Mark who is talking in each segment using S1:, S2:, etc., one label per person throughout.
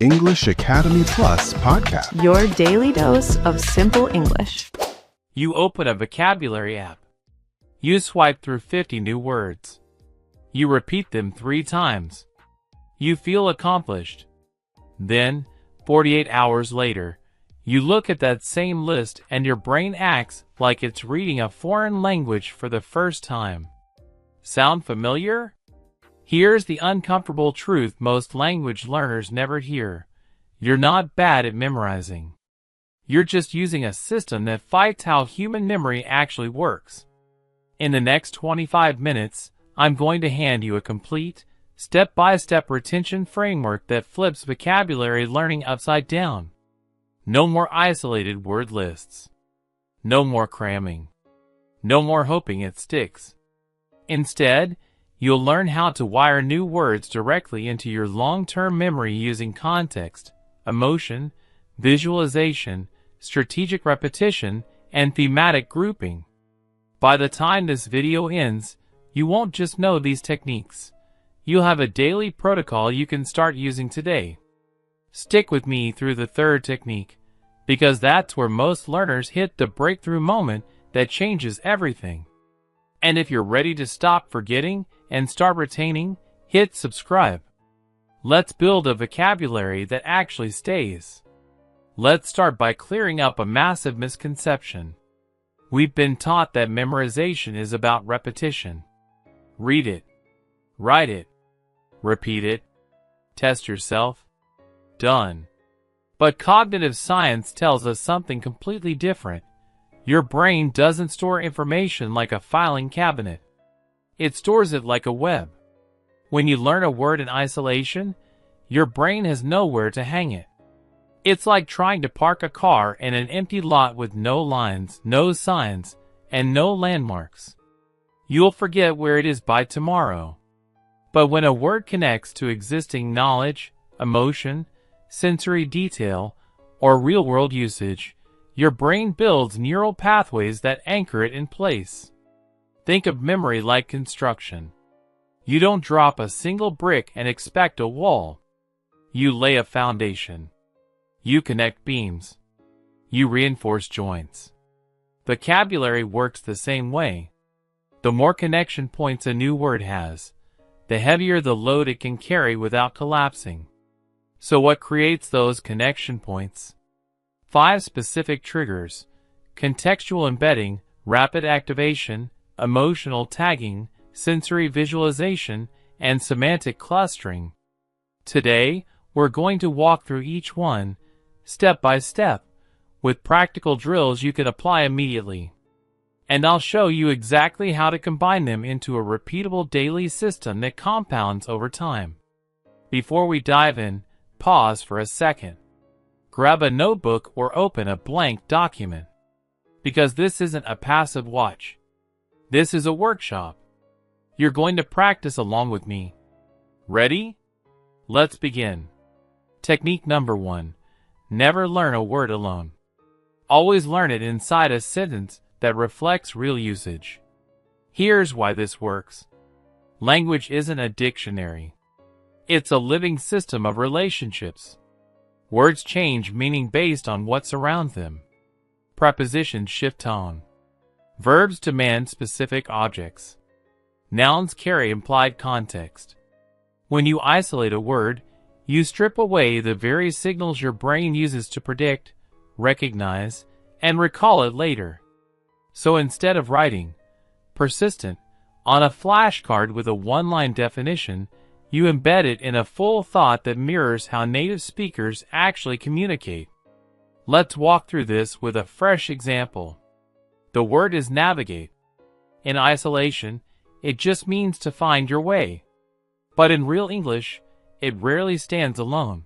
S1: English Academy Plus podcast.
S2: Your daily dose of simple English.
S3: You open a vocabulary app. You swipe through 50 new words. You repeat them 3 times. You feel accomplished. Then, 48 hours later, you look at that same list and your brain acts like it's reading a foreign language for the first time. Sound familiar? Here's the uncomfortable truth most language learners never hear. You're not bad at memorizing. You're just using a system that fights how human memory actually works. In the next 25 minutes, I'm going to hand you a complete, step-by-step retention framework that flips vocabulary learning upside down. No more isolated word lists. No more cramming. No more hoping it sticks. Instead, you'll learn how to wire new words directly into your long-term memory using context, emotion, visualization, strategic repetition, and thematic grouping. By the time this video ends, you won't just know these techniques. You'll have a daily protocol you can start using today. Stick with me through the third technique, because that's where most learners hit the breakthrough moment that changes everything. And if you're ready to stop forgetting and start retaining, hit subscribe. Let's build a vocabulary that actually stays. Let's start by clearing up a massive misconception. We've been taught that memorization is about repetition. Read it, write it, repeat it, test yourself. Done. But cognitive science tells us something completely different. Your brain doesn't store information like a filing cabinet. It stores it like a web. When you learn a word in isolation, your brain has nowhere to hang it. It's like trying to park a car in an empty lot with no lines, no signs, and no landmarks. You'll forget where it is by tomorrow. But when a word connects to existing knowledge, emotion, sensory detail, or real-world usage, your brain builds neural pathways that anchor it in place. Think of memory like construction. You don't drop a single brick and expect a wall. You lay a foundation. You connect beams. You reinforce joints. Vocabulary works the same way. The more connection points a new word has, the heavier the load it can carry without collapsing. So what creates those connection points? 5 specific triggers: contextual embedding, rapid activation, emotional tagging, sensory visualization, and semantic clustering. Today, we're going to walk through each one, step by step, with practical drills you can apply immediately. And I'll show you exactly how to combine them into a repeatable daily system that compounds over time. Before we dive in, pause for a second. Grab a notebook or open a blank document. Because this isn't a passive watch. This is a workshop. You're going to practice along with me. Ready? Let's begin. Technique number 1. Never learn a word alone. Always learn it inside a sentence that reflects real usage. Here's why this works. Language isn't a dictionary. It's a living system of relationships. Words change meaning based on what surrounds them. Prepositions shift tone. Verbs demand specific objects. Nouns carry implied context. When you isolate a word, you strip away the very signals your brain uses to predict, recognize, and recall it later. So instead of writing, persistent, on a flashcard with a one-line definition, you embed it in a full thought that mirrors how native speakers actually communicate. Let's walk through this with a fresh example. The word is navigate. In isolation, it just means to find your way. But in real English, it rarely stands alone.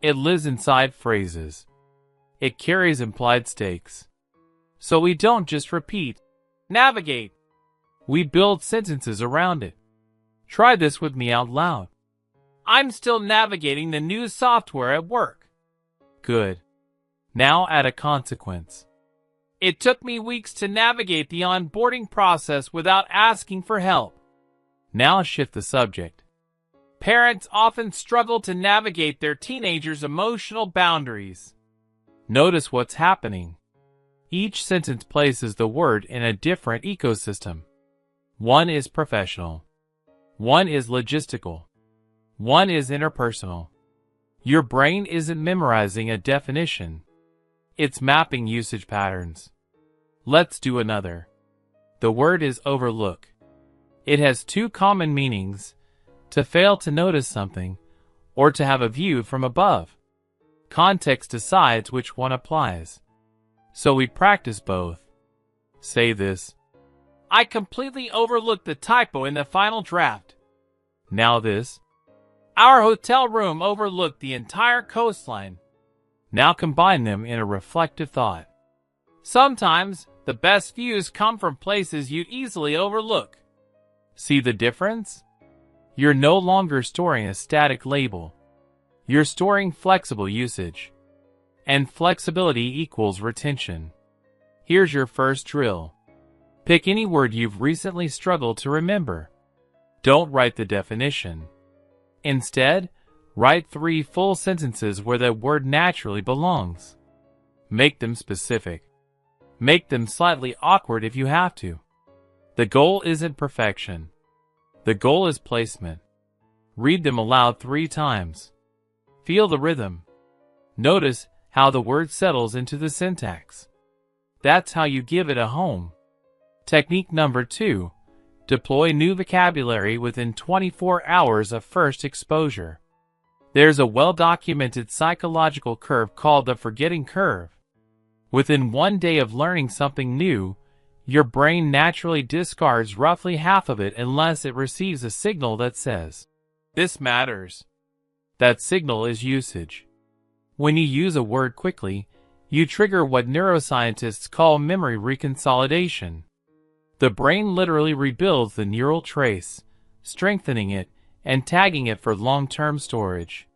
S3: It lives inside phrases. It carries implied stakes. So we don't just repeat, navigate. We build sentences around it. Try this with me out loud. I'm still navigating the new software at work. Good. Now add a consequence. It took me weeks to navigate the onboarding process without asking for help. Now shift the subject. Parents often struggle to navigate their teenagers' emotional boundaries. Notice what's happening. Each sentence places the word in a different ecosystem. One is professional. One is logistical. One is interpersonal. Your brain isn't memorizing a definition. It's mapping usage patterns. Let's do another. The word is overlook. It has two common meanings: to fail to notice something, or to have a view from above. Context decides which one applies. So we practice both. Say this: I completely overlooked the typo in the final draft. Now this: our hotel room overlooked the entire coastline. Now combine them in a reflective thought. Sometimes the best views come from places you'd easily overlook. See the difference? You're no longer storing a static label. You're storing flexible usage. And flexibility equals retention. Here's your first drill. Pick any word you've recently struggled to remember. Don't write the definition. Instead, write 3 full sentences where the word naturally belongs. Make them specific. Make them slightly awkward if you have to. The goal isn't perfection. The goal is placement. Read them aloud 3 times. Feel the rhythm. Notice how the word settles into the syntax. That's how you give it a home. Technique number 2. Deploy new vocabulary within 24 hours of first exposure. There's a well-documented psychological curve called the forgetting curve. Within 1 day of learning something new, your brain naturally discards roughly half of it unless it receives a signal that says, "This matters." That signal is usage. When you use a word quickly, you trigger what neuroscientists call memory reconsolidation. The brain literally rebuilds the neural trace, strengthening it and tagging it for long-term storage.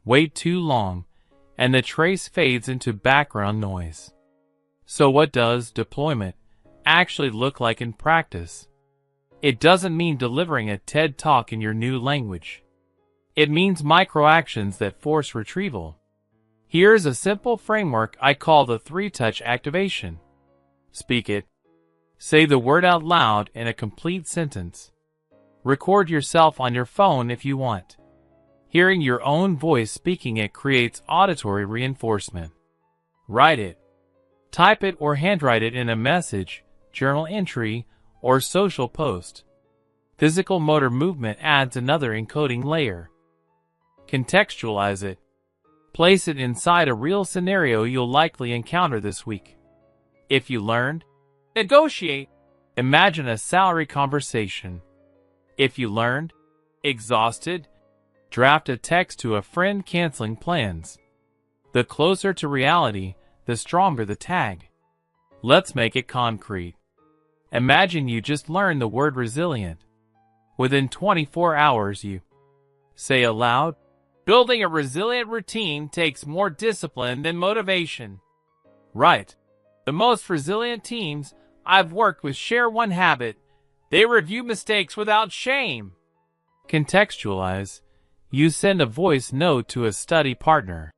S3: Wait too long, and the trace fades into background noise. So what does deployment actually look like in practice? It doesn't mean delivering a TED Talk in your new language. It means micro-actions that force retrieval. Here's a simple framework I call the 3-touch activation. Speak it. Say the word out loud in a complete sentence. Record yourself on your phone if you want. Hearing your own voice speaking it creates auditory reinforcement. Write it. Type it or handwrite it in a message, journal entry, or social post. Physical motor movement adds another encoding layer. Contextualize it. Place it inside a real scenario you'll likely encounter this week. If you learned, negotiate. Imagine a salary conversation. If you learned, exhausted, draft a text to a friend canceling plans. The closer to reality, the stronger the tag. Let's make it concrete. Imagine you just learned the word resilient. Within 24 hours you say aloud, "Building a resilient routine takes more discipline than motivation." Right. The most resilient teams I've worked with share one habit: they review mistakes without shame. Contextualize. You send a voice note to a study partner.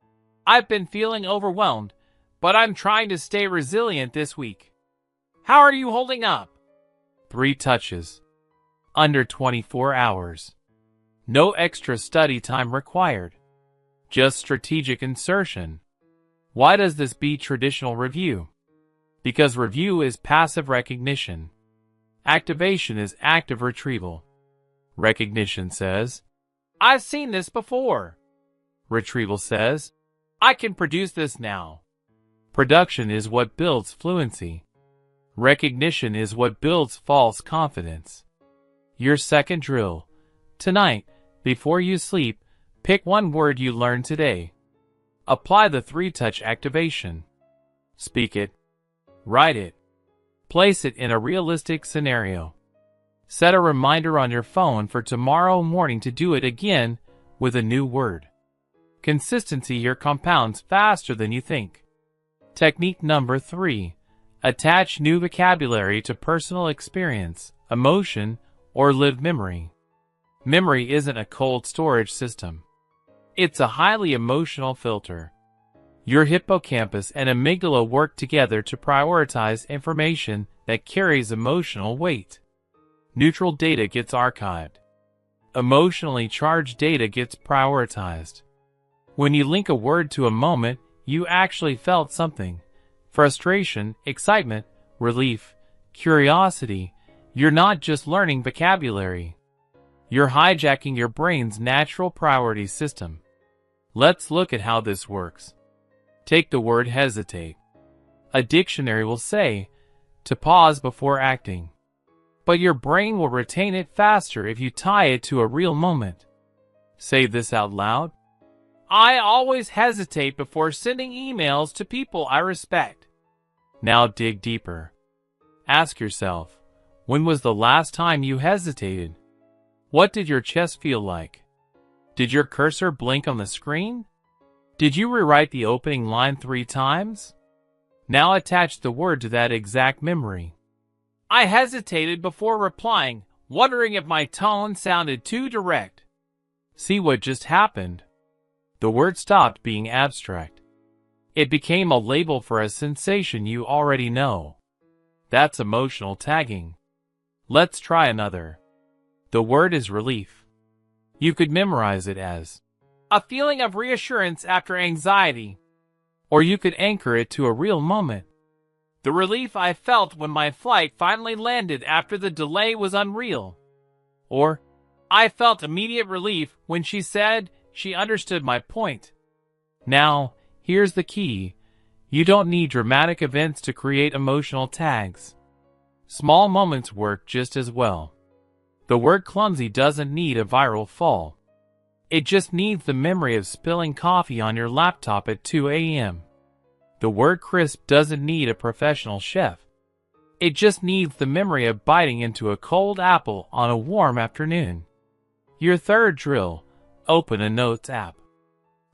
S3: "I've been feeling overwhelmed, but I'm trying to stay resilient this week. How are you holding up?" 3 touches. Under 24 hours. No extra study time required. Just strategic insertion. Why does this beat traditional review? Because review is passive recognition. Activation is active retrieval. Recognition says, "I've seen this before." Retrieval says, "I can produce this now." Production is what builds fluency. Recognition is what builds false confidence. Your second drill. Tonight, before you sleep, pick one word you learned today. Apply the 3-touch activation. Speak it. Write it. Place it in a realistic scenario. Set a reminder on your phone for tomorrow morning to do it again with a new word. Consistency here compounds faster than you think. Technique number 3. Attach new vocabulary to personal experience, emotion, or lived memory. Memory isn't a cold storage system. It's a highly emotional filter. Your hippocampus and amygdala work together to prioritize information that carries emotional weight. Neutral data gets archived. Emotionally charged data gets prioritized. When you link a word to a moment, you actually felt something. Frustration, excitement, relief, curiosity. You're not just learning vocabulary. You're hijacking your brain's natural priority system. Let's look at how this works. Take the word hesitate. A dictionary will say, to pause before acting. But your brain will retain it faster if you tie it to a real moment. Say this out loud. I always hesitate before sending emails to people I respect. Now dig deeper. Ask yourself, when was the last time you hesitated? What did your chest feel like? Did your cursor blink on the screen? Did you rewrite the opening line 3 times? Now attach the word to that exact memory. I hesitated before replying, wondering if my tone sounded too direct. See what just happened? The word stopped being abstract. It became a label for a sensation you already know. That's emotional tagging. Let's try another. The word is relief. You could memorize it as a feeling of reassurance after anxiety. Or you could anchor it to a real moment. The relief I felt when my flight finally landed after the delay was unreal. Or, I felt immediate relief when she said she understood my point. Now, here's the key. You don't need dramatic events to create emotional tags. Small moments work just as well. The word clumsy doesn't need a viral fall. It just needs the memory of spilling coffee on your laptop at 2 a.m. The word crisp doesn't need a professional chef. It just needs the memory of biting into a cold apple on a warm afternoon. Your third drill, open a notes app.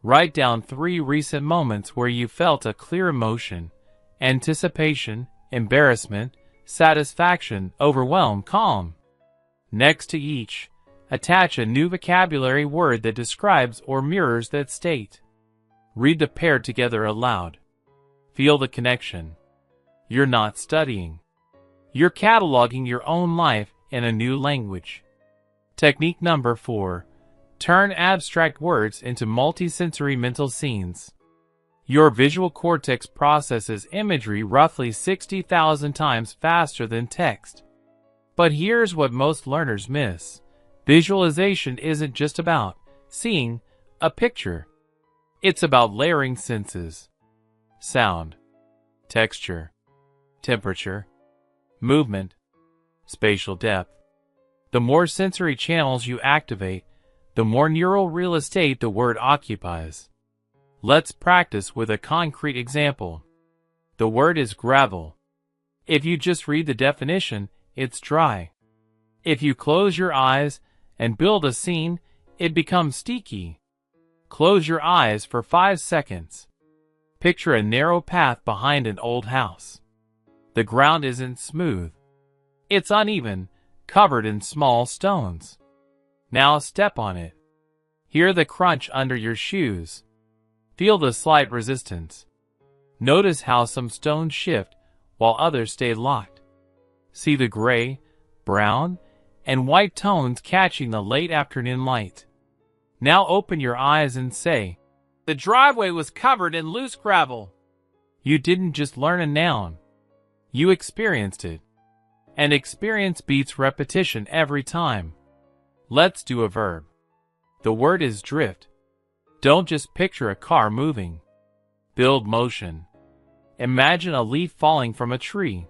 S3: Write down 3 recent moments where you felt a clear emotion: anticipation, embarrassment, satisfaction, overwhelm, calm. Next to each, attach a new vocabulary word that describes or mirrors that state. Read the pair together aloud. Feel the connection. You're not studying. You're cataloging your own life in a new language. Technique number 4. Turn abstract words into multisensory mental scenes. Your visual cortex processes imagery roughly 60,000 times faster than text. But here's what most learners miss. Visualization isn't just about seeing a picture. It's about layering senses. Sound, texture, temperature, movement, spatial depth. The more sensory channels you activate, the more neural real estate the word occupies. Let's practice with a concrete example. The word is gravel. If you just read the definition, it's dry. If you close your eyes and build a scene, it becomes sticky. Close your eyes for 5 seconds. Picture a narrow path behind an old house. The ground isn't smooth. It's uneven, covered in small stones. Now step on it. Hear the crunch under your shoes. Feel the slight resistance. Notice how some stones shift while others stay locked. See the gray, brown, and white tones catching the late afternoon light. Now open your eyes and say, the driveway was covered in loose gravel. You didn't just learn a noun. You experienced it. And experience beats repetition every time. Let's do a verb. The word is drift. Don't just picture a car moving. Build motion. Imagine a leaf falling from a tree.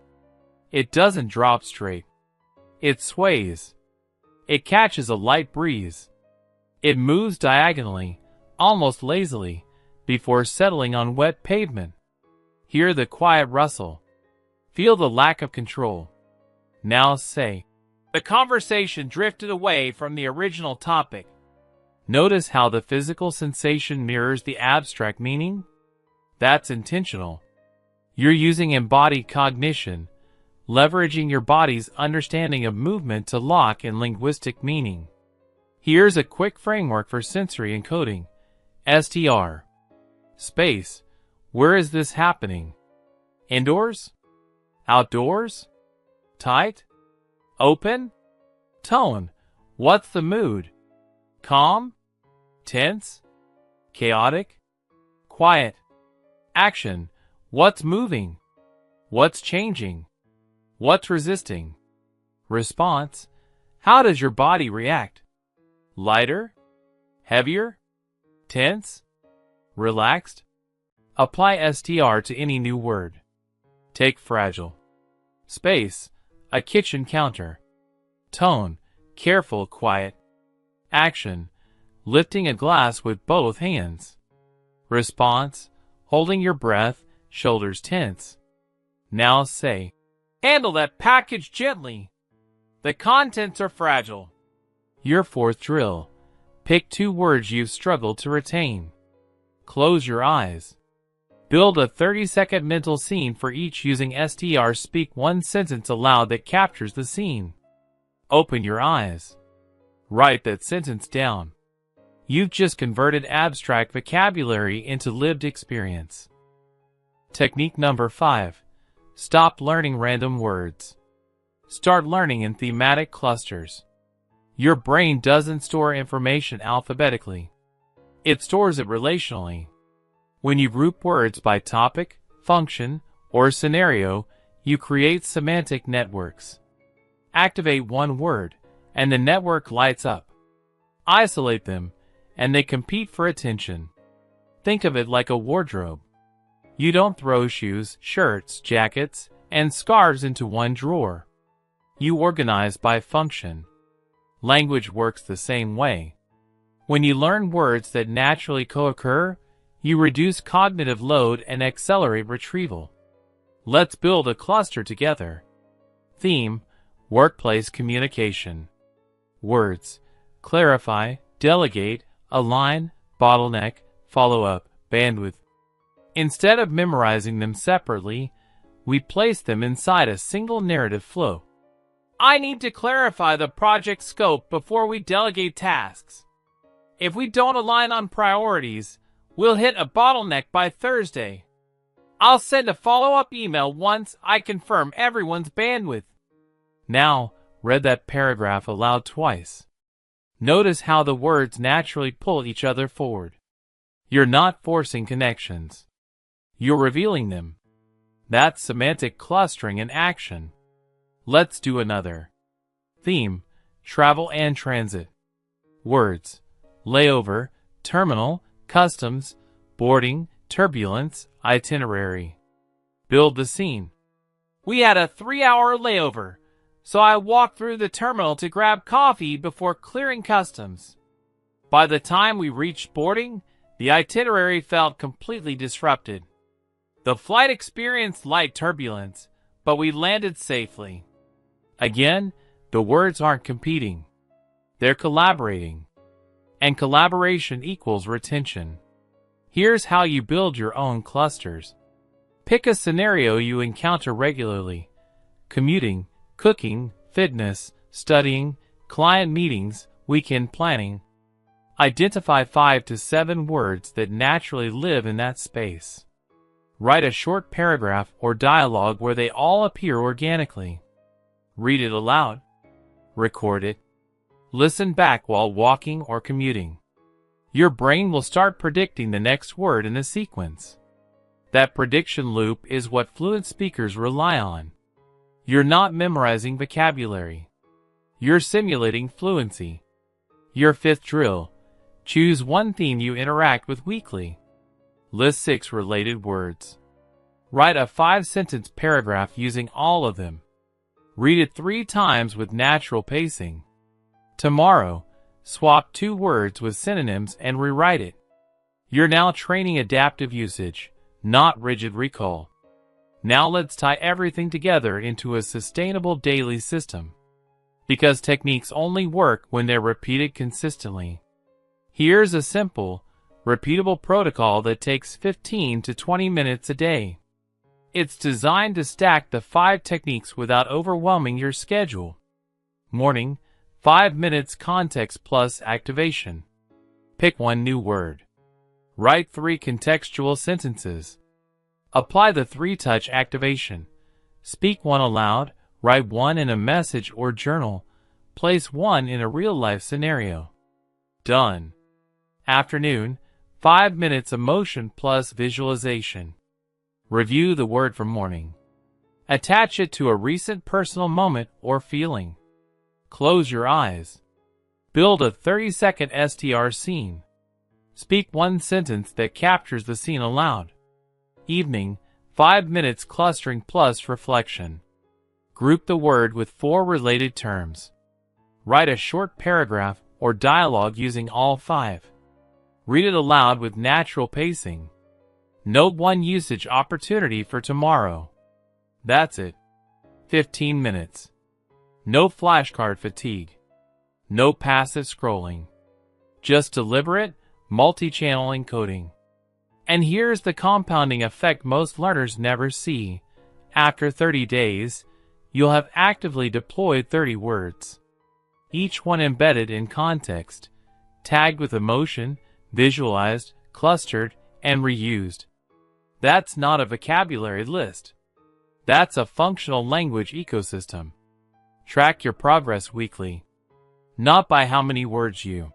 S3: It doesn't drop straight. It sways. It catches a light breeze. It moves diagonally, almost lazily, before settling on wet pavement. Hear the quiet rustle. Feel the lack of control. Now say, the conversation drifted away from the original topic. Notice how the physical sensation mirrors the abstract meaning? That's intentional. You're using embodied cognition, leveraging your body's understanding of movement to lock in linguistic meaning. Here's a quick framework for sensory encoding. STR. Space. Where is this happening? Indoors? Outdoors? Tight? Open? Tone. What's the mood? Calm? Tense? Chaotic? Quiet? Action. What's moving? What's changing? What's resisting? Response. How does your body react? Lighter? Heavier? Tense? Relaxed? Apply STR to any new word. Take fragile. Space. A kitchen counter. Tone. Careful, quiet. Action. Lifting a glass with both hands. Response. Holding your breath, shoulders tense. Now say, handle that package gently. The contents are fragile. Your fourth drill. Pick 2 words you've struggled to retain. Close your eyes. Build a 30-second mental scene for each using STR. Speak 1 sentence aloud that captures the scene. Open your eyes. Write that sentence down. You've just converted abstract vocabulary into lived experience. Technique number 5. Stop learning random words. Start learning in thematic clusters. Your brain doesn't store information alphabetically. It stores it relationally. When you group words by topic, function, or scenario, you create semantic networks. Activate one word, and the network lights up. Isolate them, and they compete for attention. Think of it like a wardrobe. You don't throw shoes, shirts, jackets, and scarves into one drawer. You organize by function. Language works the same way. When you learn words that naturally co-occur, you reduce cognitive load and accelerate retrieval. Let's build a cluster together. Theme: workplace communication. Words: clarify, delegate, align, bottleneck, follow up, bandwidth. Instead of memorizing them separately, we place them inside a single narrative flow. I need to clarify the project scope before we delegate tasks. If we don't align on priorities, we'll hit a bottleneck by Thursday. I'll send a follow-up email once I confirm everyone's bandwidth. Now, read that paragraph aloud twice. Notice how the words naturally pull each other forward. You're not forcing connections. You're revealing them. That's semantic clustering in action. Let's do another. Theme: travel and transit. Words: layover, terminal, customs, boarding, turbulence, itinerary. Build the scene. We had a 3-hour layover, so I walked through the terminal to grab coffee before clearing customs. By the time we reached boarding, the itinerary felt completely disrupted. The flight experienced light turbulence, but we landed safely. Again, the words aren't competing. They're collaborating. And collaboration equals retention. Here's how you build your own clusters. Pick a scenario you encounter regularly: commuting, cooking, fitness, studying, client meetings, weekend planning. Identify 5 to 7 words that naturally live in that space. Write a short paragraph or dialogue where they all appear organically. Read it aloud. Record it. Listen back while walking or commuting. Your brain will start predicting the next word in the sequence. That prediction loop is what fluent speakers rely on. You're not memorizing vocabulary. You're simulating fluency. Your 5th drill: choose one theme you interact with weekly. List 6 related words. Write a 5-sentence paragraph using all of them. Read it 3 times with natural pacing. Tomorrow, swap 2 words with synonyms and rewrite it. You're now training adaptive usage, not rigid recall. Now let's tie everything together into a sustainable daily system. Because techniques only work when they're repeated consistently. Here's a simple, repeatable protocol that takes 15 to 20 minutes a day. It's designed to stack the 5 techniques without overwhelming your schedule. Morning: 5 minutes context plus activation. Pick one new word. Write 3 contextual sentences. Apply the 3-touch activation. Speak one aloud, write one in a message or journal, place one in a real-life scenario. Done. Afternoon, 5 minutes emotion plus visualization. Review the word from morning. Attach it to a recent personal moment or feeling. Close your eyes. Build a 30-second STR scene. Speak one sentence that captures the scene aloud. Evening, 5 minutes clustering plus reflection. Group the word with 4 related terms. Write a short paragraph or dialogue using all 5. Read it aloud with natural pacing. Note one usage opportunity for tomorrow. That's it. 15 minutes. No flashcard fatigue. No passive scrolling. Just deliberate, multi-channel encoding. And here's the compounding effect most learners never see. After 30 days, you'll have actively deployed 30 words. Each one embedded in context, tagged with emotion, visualized, clustered, and reused. That's not a vocabulary list. That's a functional language ecosystem. Track your progress weekly. Not by how many words you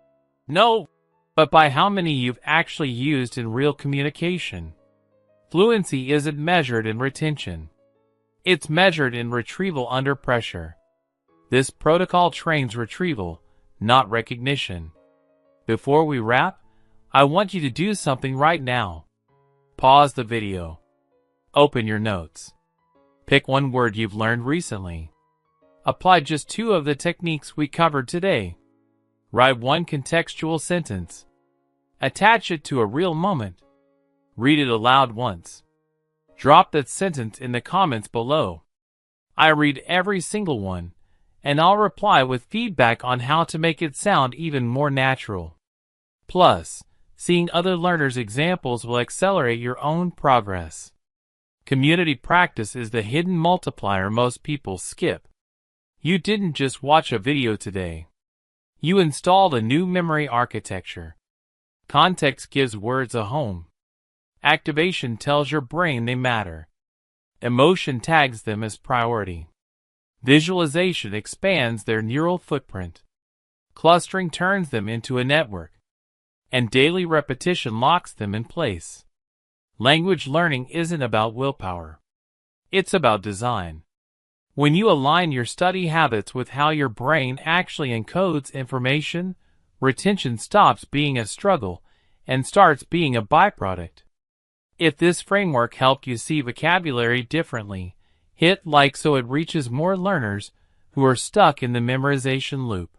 S3: know, but by how many you've actually used in real communication. Fluency isn't measured in retention. It's measured in retrieval under pressure. This protocol trains retrieval, not recognition. Before we wrap, I want you to do something right now. Pause the video. Open your notes. Pick one word you've learned recently. Apply just 2 of the techniques we covered today. Write one contextual sentence. Attach it to a real moment. Read it aloud once. Drop that sentence in the comments below. I read every single one, and I'll reply with feedback on how to make it sound even more natural. Plus, seeing other learners' examples will accelerate your own progress. Community practice is the hidden multiplier most people skip. You didn't just watch a video today. You installed a new memory architecture. Context gives words a home. Activation tells your brain they matter. Emotion tags them as priority. Visualization expands their neural footprint. Clustering turns them into a network. And daily repetition locks them in place. Language learning isn't about willpower. It's about design. When you align your study habits with how your brain actually encodes information, retention stops being a struggle and starts being a byproduct. If this framework helped you see vocabulary differently, hit like so it reaches more learners who are stuck in the memorization loop.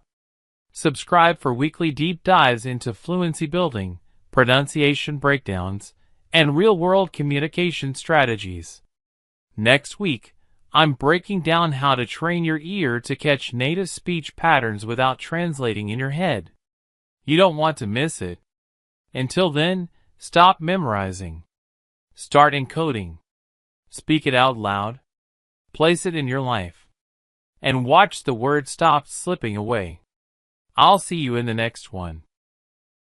S3: Subscribe for weekly deep dives into fluency building, pronunciation breakdowns, and real-world communication strategies. Next week, I'm breaking down how to train your ear to catch native speech patterns without translating in your head. You don't want to miss it. Until then, stop memorizing. Start encoding. Speak it out loud. Place it in your life. And watch the word stop slipping away. I'll see you in the next one.